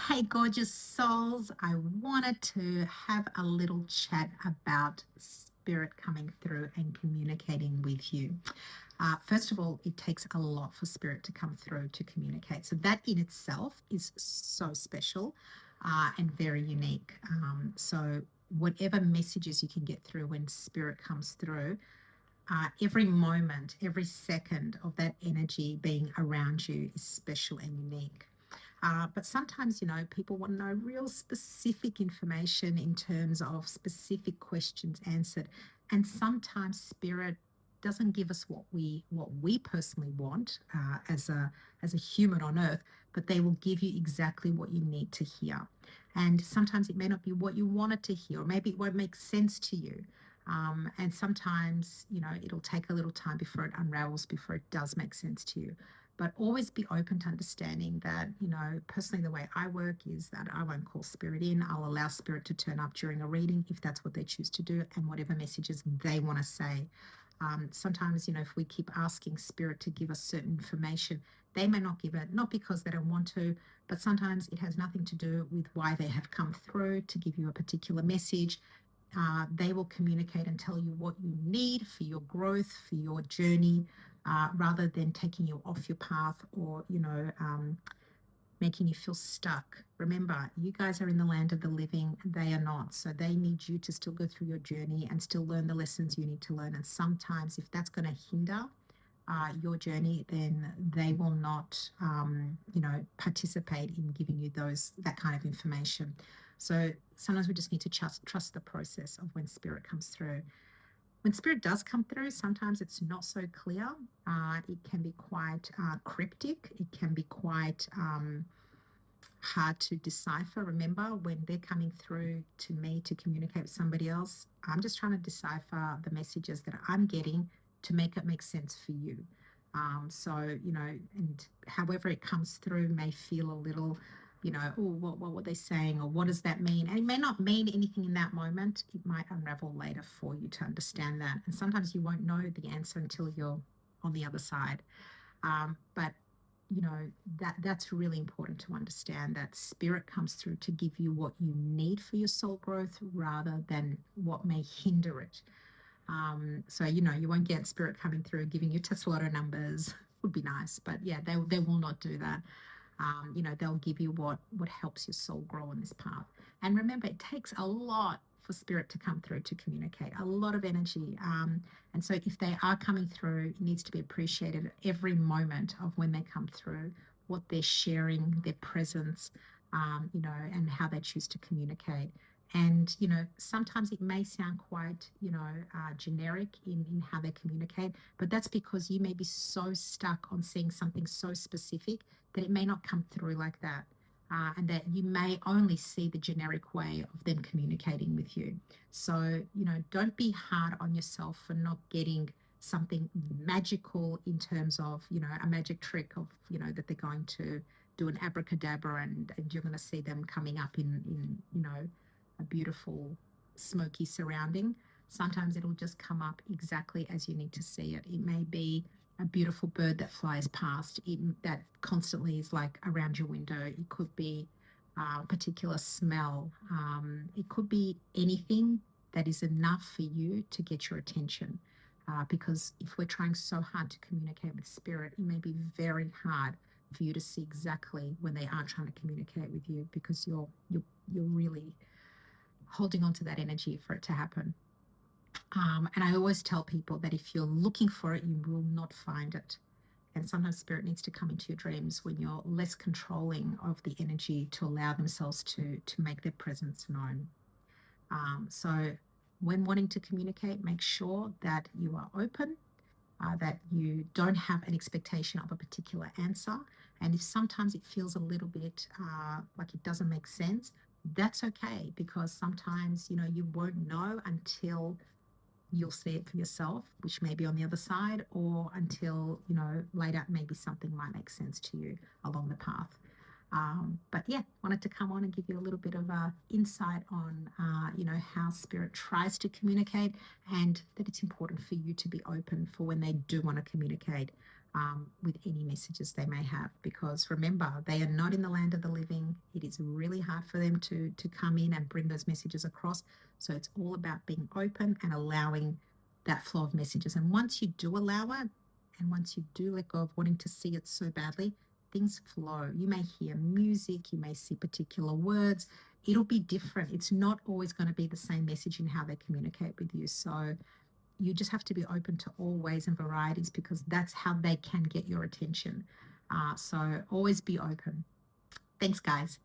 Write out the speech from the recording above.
Hey, gorgeous souls. I wanted to have a little chat about spirit coming through and communicating with you. First of all, it takes a lot for spirit to come through to communicate. So, that in itself is so special and very unique. Whatever messages you can get through when spirit comes through, every moment, every second of that energy being around you is special and unique. But sometimes, people want to know real specific information in terms of specific questions answered. And sometimes spirit doesn't give us what we personally want as a human on earth, but they will give you exactly what you need to hear. And sometimes it may not be what you wanted to hear, or maybe it won't make sense to you. And sometimes, it'll take a little time before it unravels, before it does make sense to you. But always be open to understanding that, personally, the way I work is that I won't call spirit in. I'll allow spirit to turn up during a reading if that's what they choose to do and whatever messages they want to say. Sometimes, if we keep asking spirit to give us certain information, they may not give it, not because they don't want to, but sometimes it has nothing to do with why they have come through to give you a particular message. They will communicate and tell you what you need for your growth, for your journey, rather than taking you off your path or, making you feel stuck. Remember, you guys are in the land of the living, they are not. So they need you to still go through your journey and still learn the lessons you need to learn. And sometimes, if that's going to hinder your journey, then they will not, participate in giving you that kind of information. So sometimes we just need to trust the process of when spirit comes through. When spirit does come through, sometimes it's not so clear. It can be quite cryptic. It can be quite hard to decipher. Remember, when they're coming through to me to communicate with somebody else, I'm just trying to decipher the messages that I'm getting to make it make sense for you. And however it comes through may feel a little, oh, what were they saying, or what does that mean? And it may not mean anything in that moment. It might unravel later for you to understand that. And sometimes you won't know the answer until you're on the other side. But that's really important to understand, that spirit comes through to give you what you need for your soul growth rather than what may hinder it. You won't get spirit coming through giving you Tesla lotto numbers. Would be nice, but yeah, they will not do that. They'll give you what helps your soul grow on this path. And remember, it takes a lot for spirit to come through to communicate, a lot of energy. And so if they are coming through, it needs to be appreciated every moment of when they come through, what they're sharing, their presence, and how they choose to communicate. And, sometimes it may sound quite, generic in how they communicate, but that's because you may be so stuck on seeing something so specific that it may not come through like that. And that you may only see the generic way of them communicating with you. So, don't be hard on yourself for not getting something magical in terms of, a magic trick of, that they're going to do an abracadabra and you're going to see them coming up in a beautiful smoky surrounding. Sometimes it'll just come up exactly as you need to see it. It may be a beautiful bird that flies past that constantly is like around your window. It could be a particular smell. It could be anything that is enough for you to get your attention. Because if we're trying so hard to communicate with spirit, it may be very hard for you to see exactly when they are trying to communicate with you, because you're really holding on to that energy for it to happen. And I always tell people that if you're looking for it, you will not find it. And sometimes spirit needs to come into your dreams when you're less controlling of the energy to allow themselves to make their presence known. So when wanting to communicate, make sure that you are open, that you don't have an expectation of a particular answer. And if sometimes it feels a little bit like it doesn't make sense, that's okay, because sometimes, you won't know until you'll see it for yourself, which may be on the other side, or until, later maybe something might make sense to you along the path. But yeah, wanted to come on and give you a little bit of insight on, how spirit tries to communicate, and that it's important for you to be open for when they do want to communicate. with any messages they may have, because remember, they are not in the land of the living. It is really hard for them to come in and bring those messages across. So it's all about being open and allowing that flow of messages. And once you do allow it, and once you do let go of wanting to see it so badly, things flow. You may hear music, you may see particular words. It'll be different. It's not always going to be the same message in how they communicate with you. So you just have to be open to all ways and varieties, because that's how they can get your attention. So always be open. Thanks, guys.